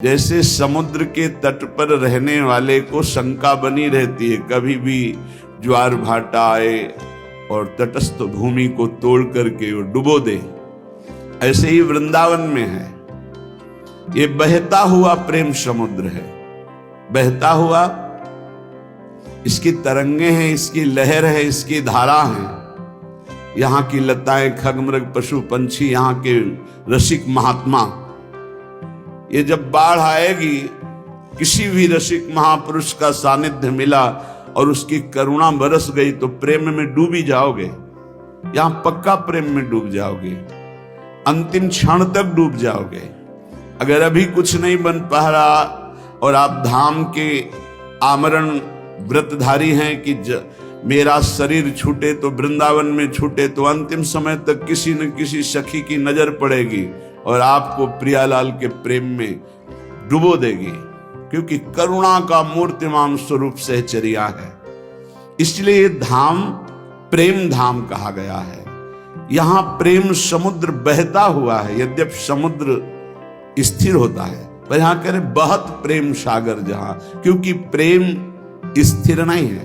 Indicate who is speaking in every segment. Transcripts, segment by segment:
Speaker 1: जैसे समुद्र के तट पर रहने वाले को शंका बनी रहती है, कभी भी ज्वार भाटा आए और तटस्थ भूमि को तोड़ करके वो डुबो दे। ऐसे ही वृंदावन में है, ये बहता हुआ प्रेम समुद्र है। बहता हुआ, इसकी तरंगे हैं, इसकी लहर है, इसकी धारा है। यहाँ की लताएं, खगमृग, पशु पंछी, यहाँ के रसिक महात्मा, ये जब बाढ़ आएगी, किसी भी रसिक महापुरुष का सानिध्य मिला और उसकी करुणा बरस गई तो प्रेम में डूबी जाओगे। यहां पक्का प्रेम में डूब जाओगे, अंतिम क्षण तक डूब जाओगे। अगर अभी कुछ नहीं बन पा रहा और आप धाम के आमरण व्रतधारी हैं कि मेरा शरीर छूटे तो वृंदावन में छूटे, तो अंतिम समय तक किसी न किसी सखी की नजर पड़ेगी और आपको प्रियालाल के प्रेम में डुबो देगी, क्योंकि करुणा का मूर्तिमान स्वरूप सहचर्या है। इसलिए ये धाम प्रेम धाम कहा गया है। यहां प्रेम समुद्र बहता हुआ है। यद्यपि समुद्र स्थिर होता है, पर यहां कह रहे बहत प्रेम सागर जहां, क्योंकि प्रेम स्थिर नहीं है,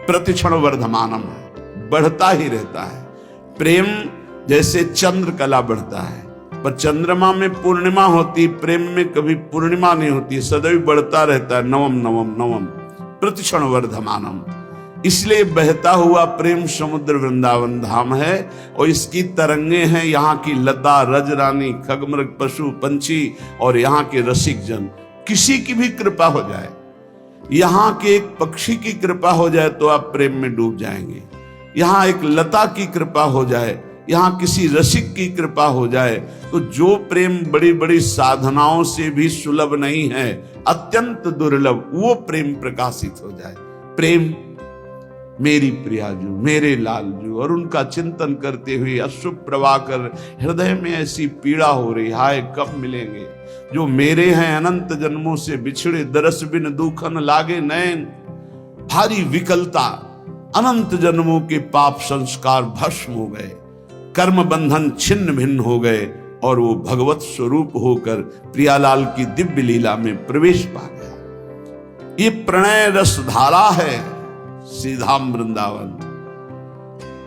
Speaker 1: प्रतिक्षण वर्धमानम है, बढ़ता ही रहता है। प्रेम जैसे चंद्र कला बढ़ता है, पर चंद्रमा में पूर्णिमा होती, प्रेम में कभी पूर्णिमा नहीं होती, सदैव बढ़ता रहता है। नवम नवम नवम प्रतिक्षण वर्धमानम। इसलिए बहता हुआ प्रेम समुद्र वृंदावन धाम है और इसकी तरंगे हैं यहाँ की लता, रजरानी, खगमृग, पशु पंछी और यहाँ के रसिक जन। किसी की भी कृपा हो जाए, यहाँ के एक पक्षी की कृपा हो जाए तो आप प्रेम में डूब जाएंगे। यहाँ एक लता की कृपा हो जाए, यहाँ किसी रसिक की कृपा हो जाए, तो जो प्रेम बड़ी बड़ी साधनाओं से भी सुलभ नहीं है, अत्यंत दुर्लभ, वो प्रेम प्रकाशित हो जाए। प्रेम मेरी प्रियाजू, मेरे लालजू, और उनका चिंतन करते हुए अश्रु प्रवाह कर हृदय में ऐसी पीड़ा हो रही, हाय कब मिलेंगे जो मेरे हैं अनंत जन्मों से बिछड़े, दरस बिन दुखन लागे नैन। भारी विकलता, अनंत जन्मों के पाप संस्कार भस्म हो गए, कर्म बंधन छिन्न भिन्न हो गए और वो भगवत स्वरूप होकर प्रियालाल की दिव्य लीला में प्रवेश पा गया। ये प्रणय रस धारा है सीधाम वृंदावन,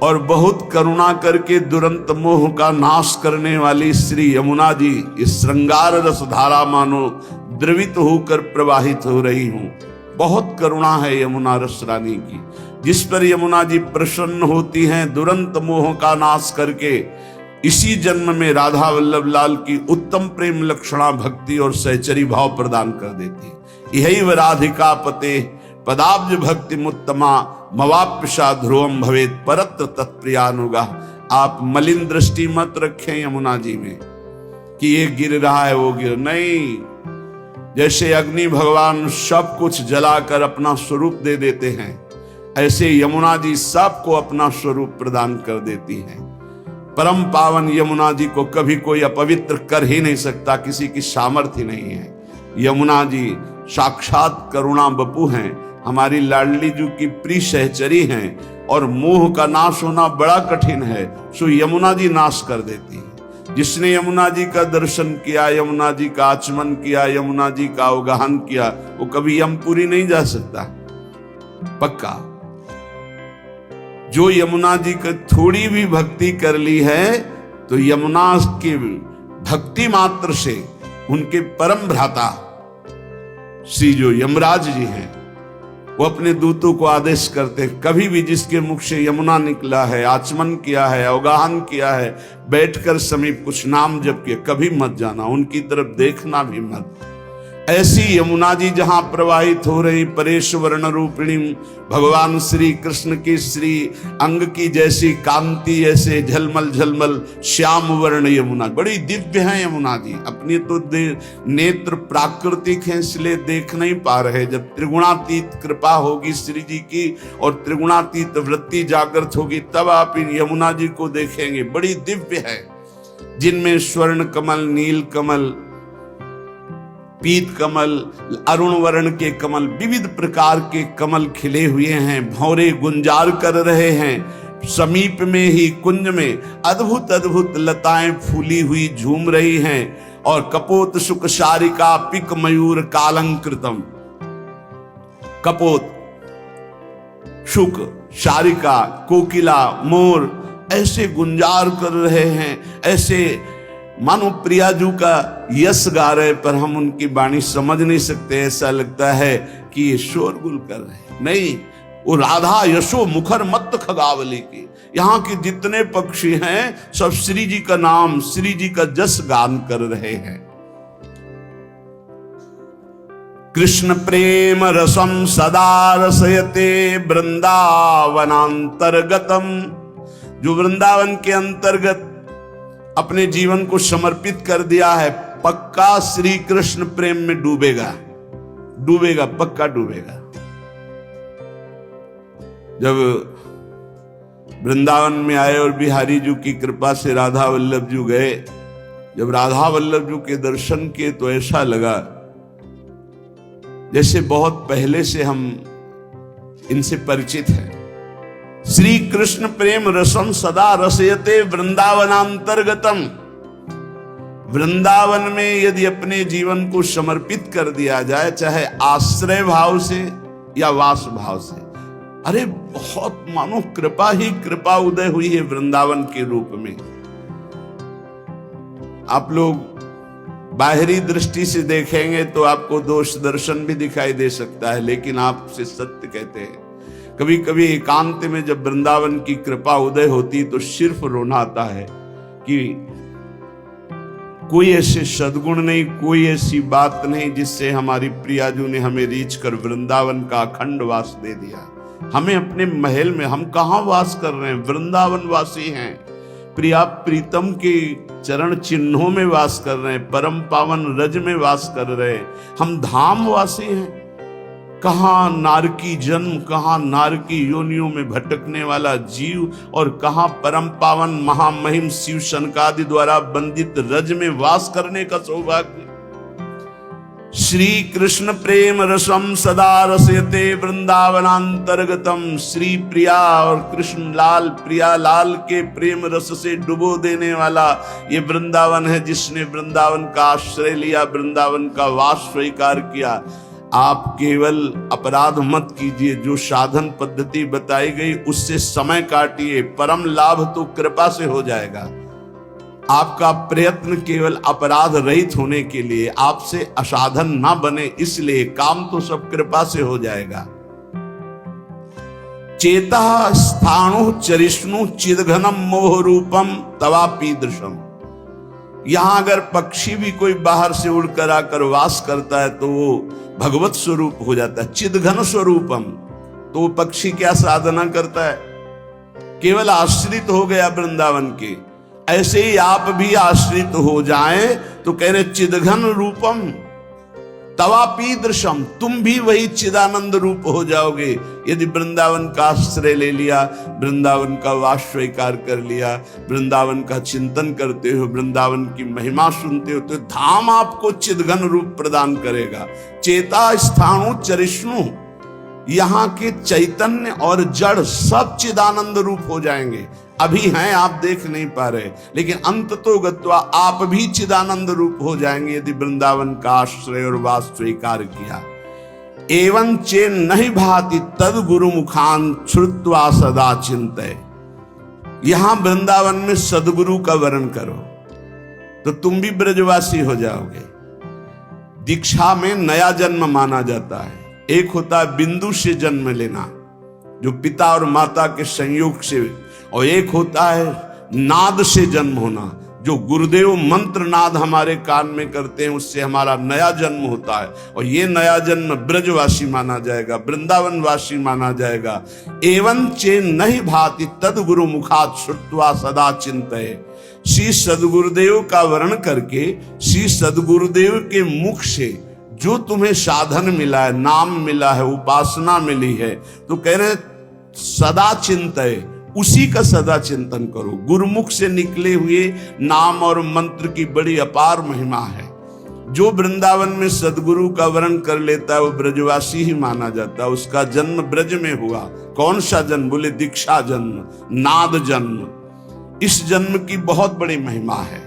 Speaker 1: और बहुत करुणा करके दुरंत मोह का नाश करने वाली श्री यमुना जी इस श्रृंगार रस धारा मानो द्रवित होकर प्रवाहित हो रही हूं। बहुत करुणा है यमुना रस रानी की, जिस पर यमुना जी प्रसन्न होती हैं, दुरंत मोह का नाश करके इसी जन्म में राधा वल्लभ लाल की उत्तम प्रेम लक्षणा भक्ति और सहचरी भाव प्रदान कर देती। यही व राधिका पते पदाब्ज भक्ति मुत्तमा मवाप्यशा ध्रुवम भवेत परत्र तत्प्रियानुगा। आप मलिन दृष्टि मत रखें यमुना जी में कि ये गिर रहा है वो गिर नहीं। जैसे अग्नि भगवान सब कुछ जलाकर अपना स्वरूप दे देते हैं, ऐसे यमुना जी सबको अपना स्वरूप प्रदान कर देती हैं। परम पावन यमुना जी को कभी कोई अपवित्र कर ही नहीं सकता, किसी की सामर्थ्य नहीं है। यमुना जी साक्षात करुणा बपू हैं, हमारी लाडली जी की प्रिय सहचरी हैं, और मोह का नाश होना बड़ा कठिन है, सो यमुना जी नाश कर देती है। जिसने यमुना जी का दर्शन किया, यमुना जी का आचमन किया, यमुना जी का अवगाहन किया, वो कभी यमपुरी नहीं जा सकता पक्का। जो यमुना जी का थोड़ी भी भक्ति कर ली है, तो यमुना की भक्ति मात्र से उनके परम भ्राता श्री जो यमराज जी हैं, वो अपने दूतों को आदेश करते हैं, कभी भी जिसके मुख से यमुना निकला है, आचमन किया है, अवगाहन किया है, बैठकर समीप कुछ नाम जप किया, कभी मत जाना, उनकी तरफ देखना भी मत। ऐसी यमुना जी जहां प्रवाहित हो रही परेश वर्ण रूपिणी भगवान श्री कृष्ण की श्री अंग की जैसी कांति, ऐसे झलमल झलमल श्याम वर्ण यमुना, बड़ी दिव्य है यमुना जी। अपनी तो नेत्र प्राकृतिक हैं, इसलिए देख नहीं पा रहे। जब त्रिगुणातीत कृपा होगी श्री जी की और त्रिगुणातीत वृत्ति जागृत होगी, तब आप इन यमुना जी को देखेंगे। बड़ी दिव्य है, जिनमें स्वर्ण कमल, नील कमल, पीत कमल, अरुण वर्ण के कमल, विविध प्रकार के कमल खिले हुए हैं, भौरे गुंजार कर रहे हैं। समीप में ही कुंज में अद्भुत अद्भुत लताएं फूली हुई झूम रही हैं और कपोत शुक शारिका पिक मयूर कालंकृतम। कपोत, शुक, शारिका, कोकिला, मोर ऐसे गुंजार कर रहे हैं, ऐसे मानो प्रियाजू का यश गा रहे, पर हम उनकी वाणी समझ नहीं सकते। ऐसा लगता है कि ये शोरगुल कर रहे हैं। नहीं, वो राधा यशो मुखर मत खगावली की। यहाँ के जितने पक्षी हैं सब श्री जी का नाम, श्री जी का जस गान कर रहे हैं। कृष्ण प्रेम रसम सदा रसयते वृंदावनांतर्गतम। जो वृंदावन के अंतर्गत अपने जीवन को समर्पित कर दिया है, पक्का श्री कृष्ण प्रेम में डूबेगा, डूबेगा, पक्का डूबेगा। जब वृंदावन में आए और बिहारी जी की कृपा से राधा वल्लभ जी गए, जब राधा वल्लभ जी के दर्शन किए तो ऐसा लगा जैसे बहुत पहले से हम इनसे परिचित हैं। श्री कृष्ण प्रेम रसम सदा रसयते वृंदावनांतर्गतम। वृंदावन में यदि अपने जीवन को समर्पित कर दिया जाए, चाहे आश्रय भाव से या वास भाव से, अरे बहुत मानो कृपा ही कृपा उदय हुई है वृंदावन के रूप में। आप लोग बाहरी दृष्टि से देखेंगे तो आपको दोष दर्शन भी दिखाई दे सकता है, लेकिन आपसे सत्य कहते हैं, कभी कभी एकांत में जब वृंदावन की कृपा उदय होती तो सिर्फ रोना आता है कि कोई ऐसे सद्गुण नहीं, कोई ऐसी बात नहीं जिससे हमारी प्रियाजू ने हमें रीच कर वृंदावन का अखंड वास दे दिया। हमें अपने महल में, हम कहां वास कर रहे हैं, वृंदावन वासी हैं, प्रिया प्रीतम के चरण चिन्हों में वास कर रहे हैं, परम पावन रज में वास कर रहे हैं, हम धाम वासी हैं। कहां नारकी जन्म, कहां नारकी योनियों में भटकने वाला जीव, और कहां परम पावन महामहिम शिव शनकादि द्वारा बंदित रज में वास करने का सौभाग्य। श्री कृष्ण प्रेम रसम सदा रसयते वृंदावनांतर्गतम। श्री प्रिया और कृष्ण लाल, प्रिया लाल के प्रेम रस से डुबो देने वाला ये वृंदावन है, जिसने वृंदावन का आश्रय लिया, वृंदावन का वास स्वीकार किया। आप केवल अपराध मत कीजिए, जो साधन पद्धति बताई गई उससे समय काटिए, परम लाभ तो कृपा से हो जाएगा। आपका प्रयत्न केवल अपराध रहित होने के लिए, आपसे असाधन ना बने, इसलिए काम तो सब कृपा से हो जाएगा। चेता स्थाणु चरिष्णु चिदघनम मोह रूपम तवापि दृशम। यहां अगर पक्षी भी कोई बाहर से उड़कर आकर वास करता है तो वो भगवत स्वरूप हो जाता है, चिदघन स्वरूपम। तो वो पक्षी क्या साधना करता है, केवल आश्रित हो गया वृंदावन के। ऐसे ही आप भी आश्रित हो जाएं तो कह रहे चिदघन रूपम तवापि दृशम, तुम भी वही चिदानंद रूप हो जाओगे यदि वृंदावन का आश्रय ले लिया, वृंदावन का वास स्वीकार कर लिया, वृंदावन का चिंतन करते हो, वृंदावन की महिमा सुनते हो, तो धाम आपको चिदघन रूप प्रदान करेगा। चेता स्थाणु चरिष्णु, यहाँ के चैतन्य और जड़ सब चिदानंद रूप हो जाएंगे। अभी हैं, आप देख नहीं पा रहे, लेकिन अंत तो गत्वा आप भी चिदानंद रूप हो जाएंगे यदि वृंदावन का आश्रय और वास स्वीकार किया। एवं चे नहीं भाति तद गुरु मुखान श्रुत्वा सदा चिंतय। यहां वृंदावन में सदगुरु का वर्ण करो तो तुम भी ब्रजवासी हो जाओगे। दीक्षा में नया जन्म माना जाता है। एक होता है बिंदु से जन्म लेना, जो पिता और माता के संयोग से, और एक होता है नाद से जन्म होना, जो गुरुदेव मंत्र नाद हमारे कान में करते हैं, उससे हमारा नया जन्म होता है। और ये नया जन्म ब्रजवासी माना जाएगा, वृंदावन वासी माना जाएगा। एवं चे नहीं भाति तद गुरु मुखात श्रुत्वा सदा चिंतये। श्री सदगुरुदेव का वर्ण करके, श्री सदगुरुदेव के मुख से जो तुम्हें साधन मिला है, नाम मिला है, उपासना मिली है, तो कह रहे सदा चिंतये, उसी का सदा चिंतन करो। गुरुमुख से निकले हुए नाम और मंत्र की बड़ी अपार महिमा है। जो वृंदावन में सदगुरु का वर्ण कर लेता है वो ब्रजवासी ही माना जाता है। उसका जन्म ब्रज में हुआ। कौन सा जन्म? बोले दीक्षा जन्म, नाद जन्म। इस जन्म की बहुत बड़ी महिमा है।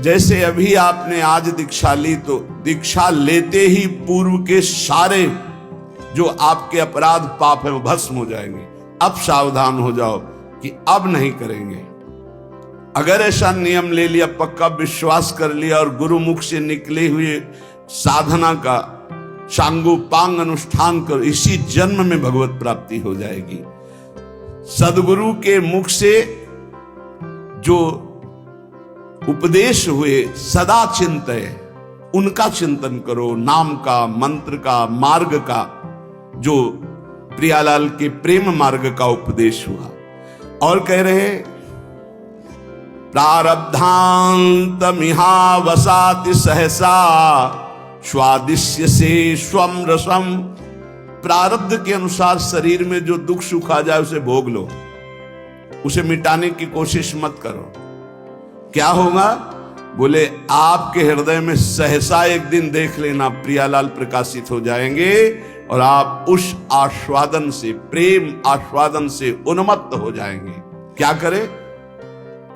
Speaker 1: जैसे अभी आपने आज दीक्षा ली तो दीक्षा लेते ही पूर्व के सारे जो आपके अपराध पाप हैं वो भस्म हो जाएंगे। अब सावधान हो जाओ कि अब नहीं करेंगे। अगर ऐसा नियम ले लिया, पक्का विश्वास कर लिया और गुरुमुख से निकले हुए साधना का सांगोपांग अनुष्ठान कर, इसी जन्म में भगवत प्राप्ति हो जाएगी। सदगुरु के मुख से जो उपदेश हुए सदा चिंतय, उनका चिंतन करो। नाम का, मंत्र का, मार्ग का, जो प्रियालाल के प्रेम मार्ग का उपदेश हुआ। और कह रहे प्रारब्धान्तमिहा वसाति सहसा स्वादिश्य से स्वम रसम। प्रारब्ध के अनुसार शरीर में जो दुख सुख आ जाए उसे भोग लो, उसे मिटाने की कोशिश मत करो। क्या होगा? बोले आपके हृदय में सहसा एक दिन देख लेना प्रियालाल प्रकाशित हो जाएंगे और आप उस आस्वादन से, प्रेम आस्वादन से उन्मत्त हो जाएंगे। क्या करें?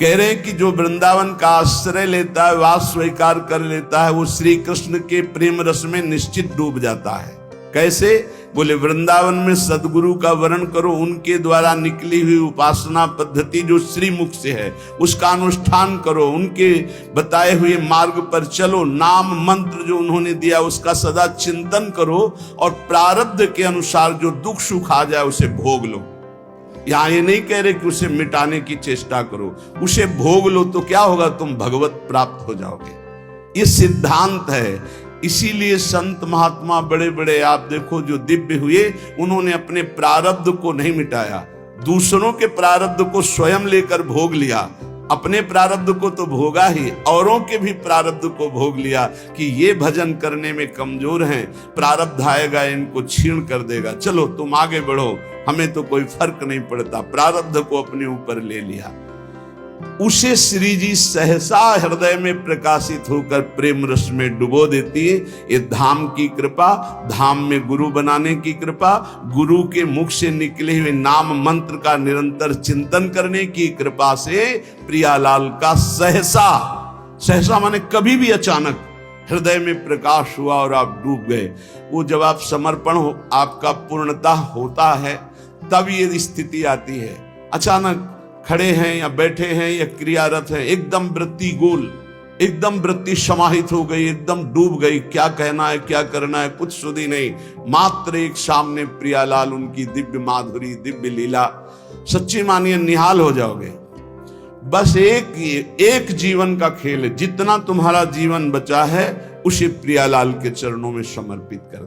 Speaker 1: कह रहे हैं कि जो वृंदावन का आश्रय लेता है, वास स्वीकार कर लेता है, वो श्री कृष्ण के प्रेम रस में निश्चित डूब जाता है। कैसे? बोले वृंदावन में सदगुरु का वर्ण करो, उनके द्वारा निकली हुई उपासना पद्धति जो श्रीमुख से है उसका अनुष्ठान करो, उनके बताए हुए मार्ग पर चलो, नाम मंत्र जो उन्होंने दिया उसका सदा चिंतन करो और प्रारब्ध के अनुसार जो दुख सुख आ जाए उसे भोग लो। यहां ये नहीं कह रहे कि उसे मिटाने की चेष्टा करो, उसे भोग लो तो क्या होगा? तुम भगवत प्राप्त हो जाओगे। ये सिद्धांत है। इसीलिए संत महात्मा बड़े बड़े आप देखो जो दिव्य हुए, उन्होंने अपने प्रारब्ध को नहीं मिटाया, दूसरों के प्रारब्ध को स्वयं लेकर भोग लिया। अपने प्रारब्ध को तो भोगा ही, औरों के भी प्रारब्ध को भोग लिया कि ये भजन करने में कमजोर हैं, प्रारब्ध आएगा इनको छीण कर देगा, चलो तुम आगे बढ़ो, हमें तो कोई फर्क नहीं पड़ता। प्रारब्ध को अपने ऊपर ले लिया। उसे श्री जी सहसा हृदय में प्रकाशित होकर प्रेम रस में डुबो देती है। ये धाम की कृपा, धाम में गुरु बनाने की कृपा, गुरु के मुख से निकले हुए नाम मंत्र का निरंतर चिंतन करने की कृपा से प्रियालाल का सहसा, सहसा माने कभी भी अचानक हृदय में प्रकाश हुआ और आप डूब गए। वो जब आप समर्पण हो, आपका पूर्णता होता है, तब ये स्थिति आती है। अचानक खड़े हैं या बैठे हैं या क्रियारत हैं, एकदम वृत्ति गोल, एकदम वृत्ति समाहित हो गई, एकदम डूब गई। क्या कहना है, क्या करना है, कुछ सुधी नहीं। मात्र एक सामने प्रियालाल, उनकी दिव्य माधुरी, दिव्य लीला, सच्ची मानिए निहाल हो जाओगे। बस एक जीवन का खेल है, जितना तुम्हारा जीवन बचा है उसे प्रियालाल के चरणों में समर्पित कर